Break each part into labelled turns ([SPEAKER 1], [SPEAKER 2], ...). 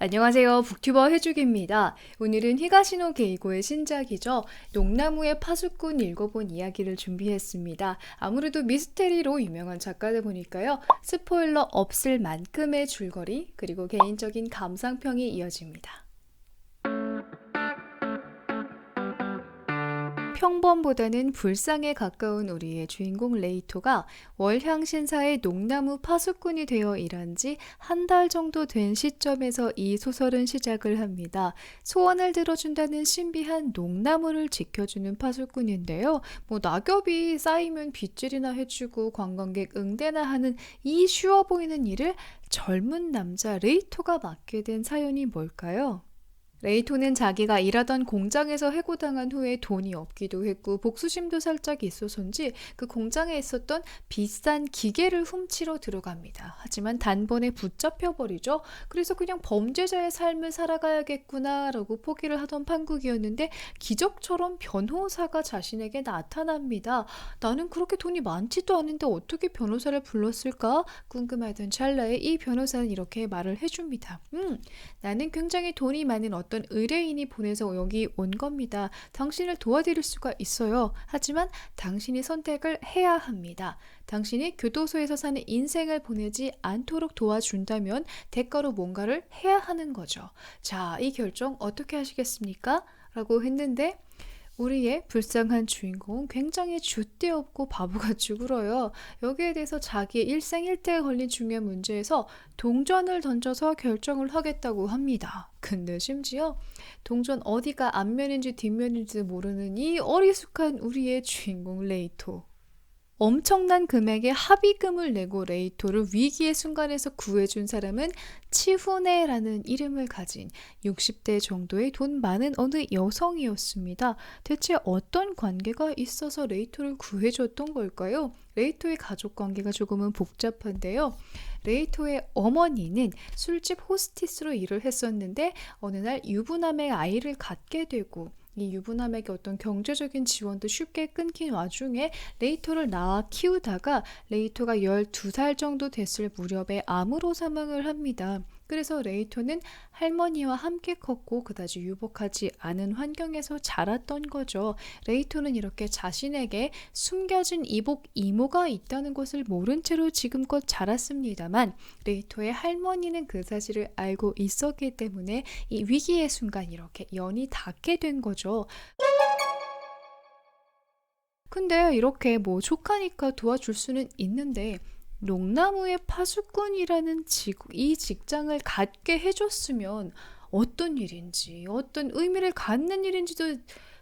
[SPEAKER 1] 안녕하세요. 북튜버 해주기입니다. 오늘은 히가시노 게이고의 신작이죠. 농나무의 파수꾼 읽어본 이야기를 준비했습니다. 아무래도 미스테리로 유명한 작가다 보니까요. 스포일러 없을 만큼의 줄거리 그리고 개인적인 감상평이 이어집니다. 평범보다는 불상에 가까운 우리의 주인공 레이토가 월향신사의 농나무 파수꾼이 되어 일한 지 한 달 정도 된 시점에서 이 소설은 시작을 합니다. 소원을 들어준다는 신비한 농나무를 지켜주는 파수꾼인데요. 낙엽이 쌓이면 빗질이나 해주고 관광객 응대나 하는 이 쉬워 보이는 일을 젊은 남자 레이토가 맡게 된 사연이 뭘까요? 레이토는 자기가 일하던 공장에서 해고당한 후에 돈이 없기도 했고 복수심도 살짝 있어서인지 그 공장에 있었던 비싼 기계를 훔치러 들어갑니다. 하지만 단번에 붙잡혀버리죠. 그래서 그냥 범죄자의 삶을 살아가야겠구나 라고 포기를 하던 판국이었는데 기적처럼 변호사가 자신에게 나타납니다. 나는 그렇게 돈이 많지도 않은데 어떻게 변호사를 불렀을까? 궁금하던 찰나에 이 변호사는 이렇게 말을 해줍니다. 나는 굉장히 돈이 많은 어떤 의뢰인이 보내서 여기 온 겁니다. 당신을 도와드릴 수가 있어요. 하지만 당신이 선택을 해야 합니다. 당신이 교도소에서 사는 인생을 보내지 않도록 도와준다면 대가로 뭔가를 해야 하는 거죠. 자, 이 결정 어떻게 하시겠습니까? 라고 했는데 우리의 불쌍한 주인공은 굉장히 줏대없고 바보같이 굴어요. 여기에 대해서 자기의 일생일대에 걸린 중요한 문제에서 동전을 던져서 결정을 하겠다고 합니다. 근데 심지어 동전 어디가 앞면인지 뒷면인지 모르는 이 어리숙한 우리의 주인공 레이토. 엄청난 금액의 합의금을 내고 레이토를 위기의 순간에서 구해준 사람은 치후네라는 이름을 가진 60대 정도의 돈 많은 어느 여성이었습니다. 대체 어떤 관계가 있어서 레이토를 구해줬던 걸까요? 레이토의 가족 관계가 조금은 복잡한데요. 레이토의 어머니는 술집 호스티스로 일을 했었는데 어느 날 유부남의 아이를 갖게 되고 이 유부남에게 어떤 경제적인 지원도 쉽게 끊긴 와중에 레이토를 낳아 키우다가 레이토가 12살 정도 됐을 무렵에 암으로 사망을 합니다. 그래서 레이토는 할머니와 함께 컸고 그다지 유복하지 않은 환경에서 자랐던 거죠. 레이토는 이렇게 자신에게 숨겨진 이복 이모가 있다는 것을 모른 채로 지금껏 자랐습니다만 레이토의 할머니는 그 사실을 알고 있었기 때문에 이 위기의 순간 이렇게 연이 닿게 된 거죠. 근데 이렇게 족하니까 도와줄 수는 있는데 농나무의 파수꾼이라는 이 직장을 갖게 해줬으면 어떤 일인지 어떤 의미를 갖는 일인지도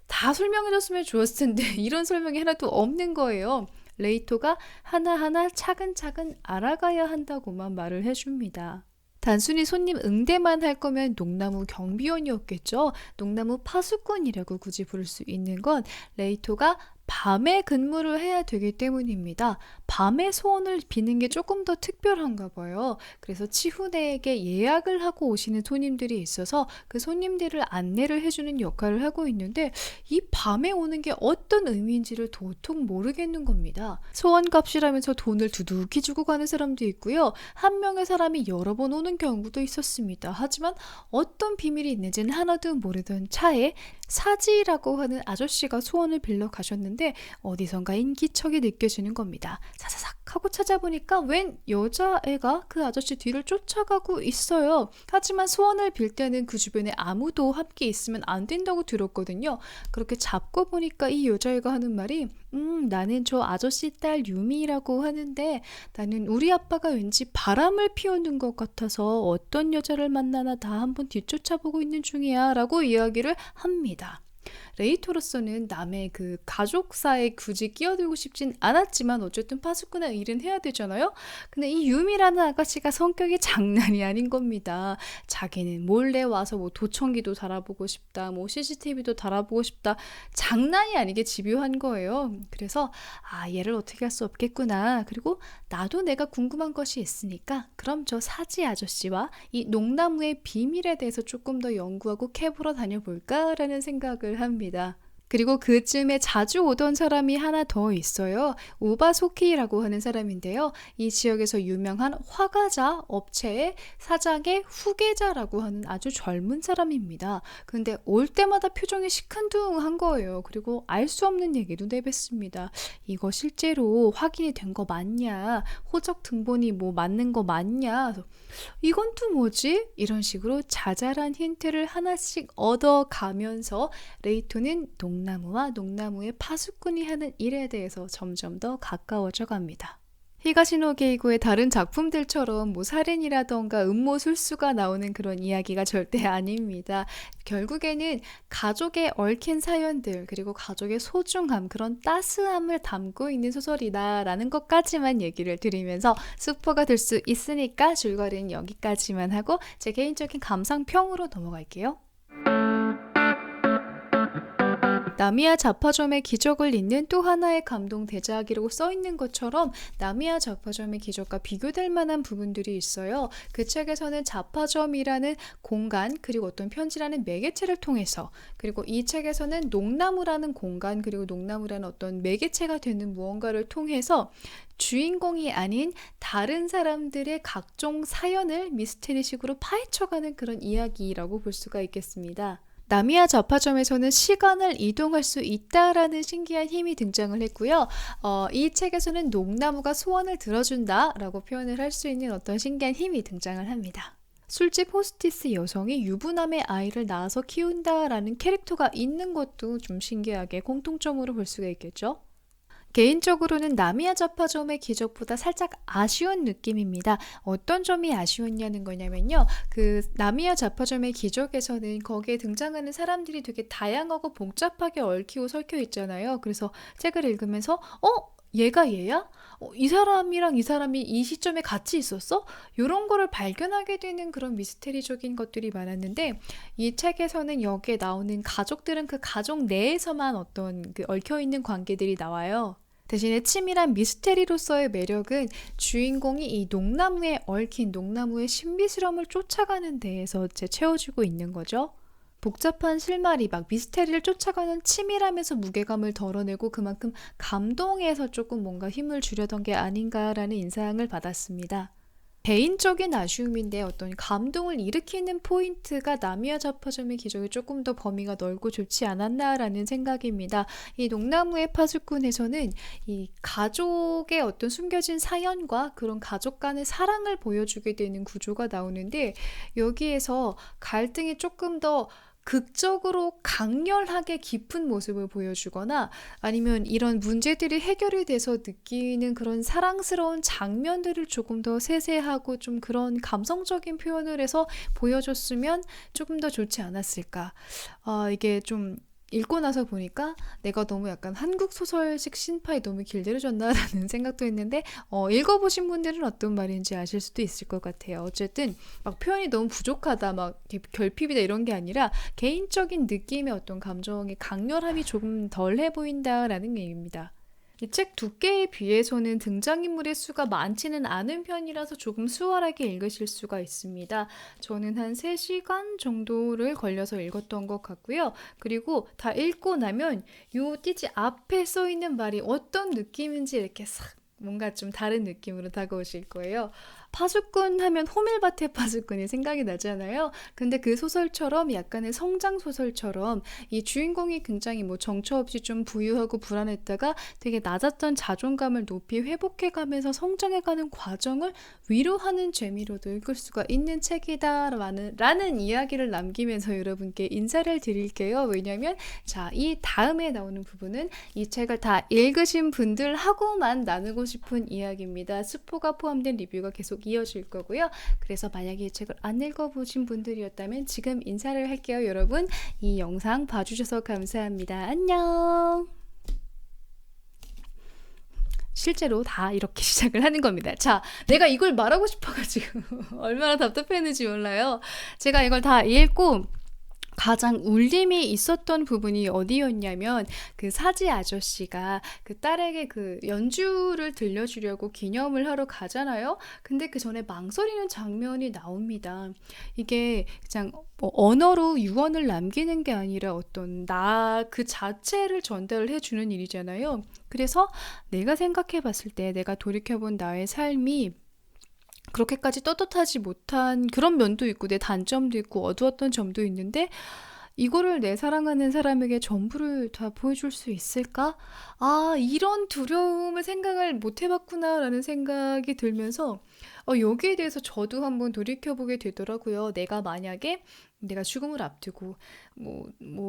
[SPEAKER 1] 다 설명해줬으면 좋았을 텐데 이런 설명이 하나도 없는 거예요. 레이토가 하나하나 차근차근 알아가야 한다고만 말을 해줍니다. 단순히 손님 응대만 할 거면 농나무 경비원이었겠죠. 농나무 파수꾼이라고 굳이 부를 수 있는 건 레이토가 밤에 근무를 해야 되기 때문입니다. 밤에 소원을 비는 게 조금 더 특별한가 봐요. 그래서 치후네에게 예약을 하고 오시는 손님들이 있어서 그 손님들을 안내를 해주는 역할을 하고 있는데 이 밤에 오는 게 어떤 의미인지를 도통 모르겠는 겁니다. 소원값이라면서 돈을 두둑이 주고 가는 사람도 있고요. 한 명의 사람이 여러 번 오는 경우도 있었습니다. 하지만 어떤 비밀이 있는지는 하나도 모르던 차에 사지라고 하는 아저씨가 소원을 빌려 가셨는데 어디선가 인기척이 느껴지는 겁니다. 사사삭 하고 찾아보니까 웬 여자애가 그 아저씨 뒤를 쫓아가고 있어요. 하지만 소원을 빌 때는 그 주변에 아무도 함께 있으면 안 된다고 들었거든요. 그렇게 잡고 보니까 이 여자애가 하는 말이 나는 저 아저씨 딸 유미라고 하는데 나는 우리 아빠가 왠지 바람을 피우는 것 같아서 어떤 여자를 만나나 다 한번 뒤쫓아보고 있는 중이야 라고 이야기를 합니다. 레이토로서는 남의 그 가족사에 굳이 끼어들고 싶진 않았지만 어쨌든 파수꾼의 일은 해야 되잖아요. 근데 이 유미라는 아가씨가 성격이 장난이 아닌 겁니다. 자기는 몰래 와서 도청기도 달아보고 싶다, CCTV도 달아보고 싶다. 장난이 아니게 집요한 거예요. 그래서 얘를 어떻게 할 수 없겠구나. 그리고 나도 내가 궁금한 것이 있으니까 그럼 저 사지 아저씨와 이 농나무의 비밀에 대해서 조금 더 연구하고 캐보러 다녀볼까라는 생각을 합니다. 그리고 그쯤에 자주 오던 사람이 하나 더 있어요. 우바소키라고 하는 사람인데요. 이 지역에서 유명한 화과자 업체의 사장의 후계자라고 하는 아주 젊은 사람입니다. 근데 올 때마다 표정이 시큰둥한 거예요. 그리고 알 수 없는 얘기도 내뱉습니다. 이거 실제로 확인이 된 거 맞냐? 호적 등본이 뭐 맞는 거 맞냐? 이건 또 뭐지? 이런 식으로 자잘한 힌트를 하나씩 얻어가면서 레이토는 농나무와 농나무의 파수꾼이 하는 일에 대해서 점점 더 가까워져 갑니다. 히가시노 게이고의 다른 작품들처럼 뭐 살인이라던가 음모술수가 나오는 그런 이야기가 절대 아닙니다. 결국에는 가족의 얽힌 사연들 그리고 가족의 소중함 그런 따스함을 담고 있는 소설이다라는 것까지만 얘기를 드리면서 스포가 될 수 있으니까 줄거리는 여기까지만 하고 제 개인적인 감상평으로 넘어갈게요. 나미야 자파점의 기적을 잇는 또 하나의 감동 대작이라고 써있는 것처럼 나미야 자파점의 기적과 비교될 만한 부분들이 있어요. 그 책에서는 자파점이라는 공간 그리고 어떤 편지라는 매개체를 통해서 그리고 이 책에서는 농나무라는 공간 그리고 농나무라는 어떤 매개체가 되는 무언가를 통해서 주인공이 아닌 다른 사람들의 각종 사연을 미스테리식으로 파헤쳐가는 그런 이야기라고 볼 수가 있겠습니다. 나미야 자파점에서는 시간을 이동할 수 있다라는 신기한 힘이 등장을 했고요. 이 책에서는 농나무가 소원을 들어준다라고 표현을 할 수 있는 어떤 신기한 힘이 등장을 합니다. 술집 호스티스 여성이 유부남의 아이를 낳아서 키운다라는 캐릭터가 있는 것도 좀 신기하게 공통점으로 볼 수가 있겠죠. 개인적으로는 나미야 자파점의 기적보다 살짝 아쉬운 느낌입니다. 어떤 점이 아쉬웠냐는 거냐면요. 그 나미야 자파점의 기적에서는 거기에 등장하는 사람들이 되게 다양하고 복잡하게 얽히고 설켜 있잖아요. 그래서 책을 읽으면서 얘가 얘야? 이 사람이랑 이 사람이 이 시점에 같이 있었어? 이런 거를 발견하게 되는 그런 미스테리적인 것들이 많았는데 이 책에서는 여기에 나오는 가족들은 그 가족 내에서만 어떤 그 얽혀있는 관계들이 나와요. 대신에 치밀한 미스테리로서의 매력은 주인공이 이 농나무에 얽힌 농나무의 신비스러움을 쫓아가는 데에서 채워지고 있는 거죠. 복잡한 실마리 막 미스테리를 쫓아가는 치밀함에서 무게감을 덜어내고 그만큼 감동에서 조금 뭔가 힘을 주려던 게 아닌가라는 인상을 받았습니다. 개인적인 아쉬움인데 어떤 감동을 일으키는 포인트가 나미야 자파점의 기적이 조금 더 범위가 넓고 좋지 않았나라는 생각입니다. 이 농나무의 파수꾼에서는 이 가족의 어떤 숨겨진 사연과 그런 가족 간의 사랑을 보여주게 되는 구조가 나오는데 여기에서 갈등이 조금 더 극적으로 강렬하게 깊은 모습을 보여주거나 아니면 이런 문제들이 해결이 돼서 느끼는 그런 사랑스러운 장면들을 조금 더 세세하고 좀 그런 감성적인 표현을 해서 보여줬으면 조금 더 좋지 않았을까. 이게 좀 읽고 나서 보니까 내가 너무 약간 한국 소설식 신파에 너무 길들여졌나라는 생각도 했는데 읽어보신 분들은 어떤 말인지 아실 수도 있을 것 같아요. 어쨌든 막 표현이 너무 부족하다 막 결핍이다 이런 게 아니라 개인적인 느낌의 어떤 감정의 강렬함이 조금 덜해 보인다라는 얘기입니다. 이 책 두께에 비해서는 등장인물의 수가 많지는 않은 편이라서 조금 수월하게 읽으실 수가 있습니다. 저는 한 3시간 정도를 걸려서 읽었던 것 같고요. 그리고 다 읽고 나면 요 띠지 앞에 써 있는 말이 어떤 느낌인지 이렇게 싹 뭔가 좀 다른 느낌으로 다가오실 거예요. 파수꾼 하면 호밀밭의 파수꾼이 생각이 나잖아요. 근데 그 소설처럼 약간의 성장 소설처럼 이 주인공이 굉장히 뭐 정처 없이 좀 부유하고 불안했다가 되게 낮았던 자존감을 높이 회복해가면서 성장해가는 과정을 위로하는 재미로도 읽을 수가 있는 책이다라는 이야기를 남기면서 여러분께 인사를 드릴게요. 왜냐면 이 다음에 나오는 부분은 이 책을 다 읽으신 분들하고만 나누고 싶은 이야기입니다. 스포가 포함된 리뷰가 계속 이어질 거고요. 그래서 만약에 이 책을 안 읽어보신 분들이었다면 지금 인사를 할게요. 여러분 이 영상 봐주셔서 감사합니다. 안녕. 실제로 다 이렇게 시작을 하는 겁니다. 자, 내가 이걸 말하고 싶어가지고 얼마나 답답했는지 몰라요. 제가 이걸 다 읽고 가장 울림이 있었던 부분이 어디였냐면 그 사지 아저씨가 그 딸에게 그 연주를 들려주려고 기념을 하러 가잖아요. 근데 그 전에 망설이는 장면이 나옵니다. 이게 그냥 뭐 언어로 유언을 남기는 게 아니라 어떤 나 그 자체를 전달을 해주는 일이잖아요. 그래서 내가 생각해 봤을 때 내가 돌이켜본 나의 삶이 그렇게까지 떳떳하지 못한 그런 면도 있고 내 단점도 있고 어두웠던 점도 있는데 이거를 내 사랑하는 사람에게 전부를 다 보여줄 수 있을까? 아, 이런 두려움을 생각을 못 해봤구나라는 생각이 들면서 여기에 대해서 저도 한번 돌이켜보게 되더라고요. 내가 만약에 내가 죽음을 앞두고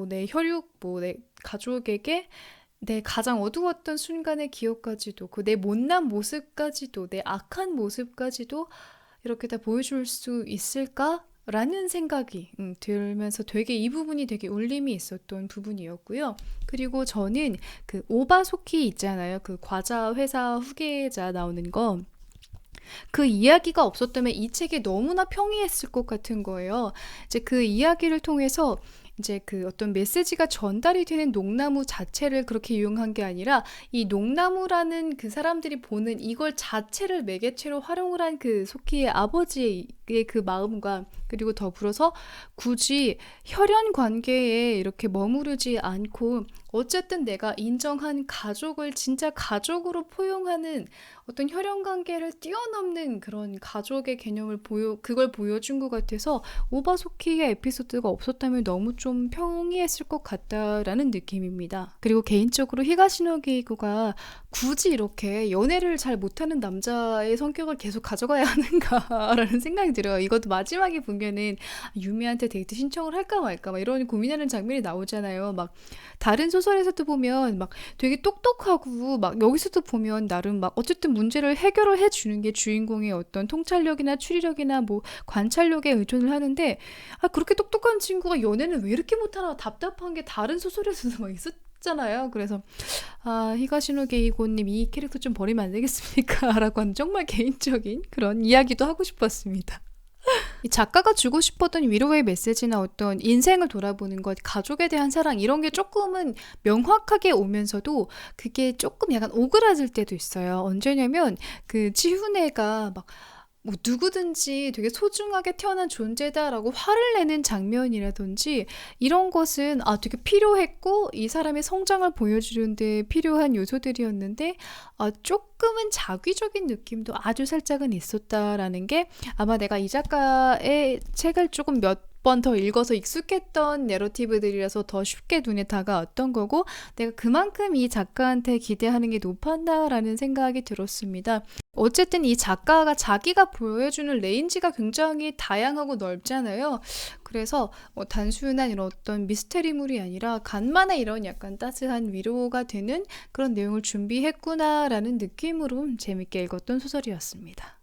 [SPEAKER 1] 내 혈육, 내 가족에게 내 가장 어두웠던 순간의 기억까지도 그 내 못난 모습까지도 내 악한 모습까지도 이렇게 다 보여줄 수 있을까? 라는 생각이 들면서 되게 이 부분이 되게 울림이 있었던 부분이었고요. 그리고 저는 그 오바소키 있잖아요. 그 과자 회사 후계자 나오는 거. 그 이야기가 없었다면 이 책이 너무나 평이했을 것 같은 거예요. 이제 그 이야기를 통해서 이제 그 어떤 메시지가 전달이 되는 농나무 자체를 그렇게 이용한 게 아니라 이 농나무라는 그 사람들이 보는 이걸 자체를 매개체로 활용을 한 그 소키의 아버지의 그 마음과 그리고 더불어서 굳이 혈연 관계에 이렇게 머무르지 않고 어쨌든 내가 인정한 가족을 진짜 가족으로 포용하는 어떤 혈연 관계를 뛰어넘는 그런 가족의 개념을 그걸 보여준 것 같아서 오바소키의 에피소드가 없었다면 너무 좀 평이했을 것 같다라는 느낌입니다. 그리고 개인적으로 히가시노 게이고가 굳이 이렇게 연애를 잘 못하는 남자의 성격을 계속 가져가야 하는가라는 생각이 들어요. 이것도 마지막에 보면은 유미한테 데이트 신청을 할까 말까 막 이런 고민하는 장면이 나오잖아요. 막 다른 소설에서도 보면 막 되게 똑똑하고 막 여기서도 보면 나름 막 어쨌든 문제를 해결을 해주는 게 주인공의 어떤 통찰력이나 추리력이나 뭐 관찰력에 의존을 하는데 그렇게 똑똑한 친구가 연애는 왜 이렇게 못하나 답답한 게 다른 소설에서도 막 있었잖아요. 그래서 히가시노 게이고님 이 캐릭터 좀 버리면 안 되겠습니까? 라고 하는 정말 개인적인 그런 이야기도 하고 싶었습니다. 이 작가가 주고 싶었던 위로의 메시지나 어떤 인생을 돌아보는 것, 가족에 대한 사랑 이런 게 조금은 명확하게 오면서도 그게 조금 약간 오그라들 때도 있어요. 언제냐면 그 치훈애가 막 뭐 누구든지 되게 소중하게 태어난 존재다라고 화를 내는 장면이라든지 이런 것은 되게 필요했고 이 사람의 성장을 보여주는 데 필요한 요소들이었는데 조금은 자기적인 느낌도 아주 살짝은 있었다라는 게 아마 내가 이 작가의 책을 조금 몇 번 더 읽어서 익숙했던 내러티브들이라서 더 쉽게 눈에 다가왔던 거고 내가 그만큼 이 작가한테 기대하는 게 높았나라는 생각이 들었습니다. 어쨌든 이 작가가 자기가 보여주는 레인지가 굉장히 다양하고 넓잖아요. 그래서 단순한 이런 어떤 미스테리물이 아니라 간만에 이런 약간 따스한 위로가 되는 그런 내용을 준비했구나라는 느낌으로 재밌게 읽었던 소설이었습니다.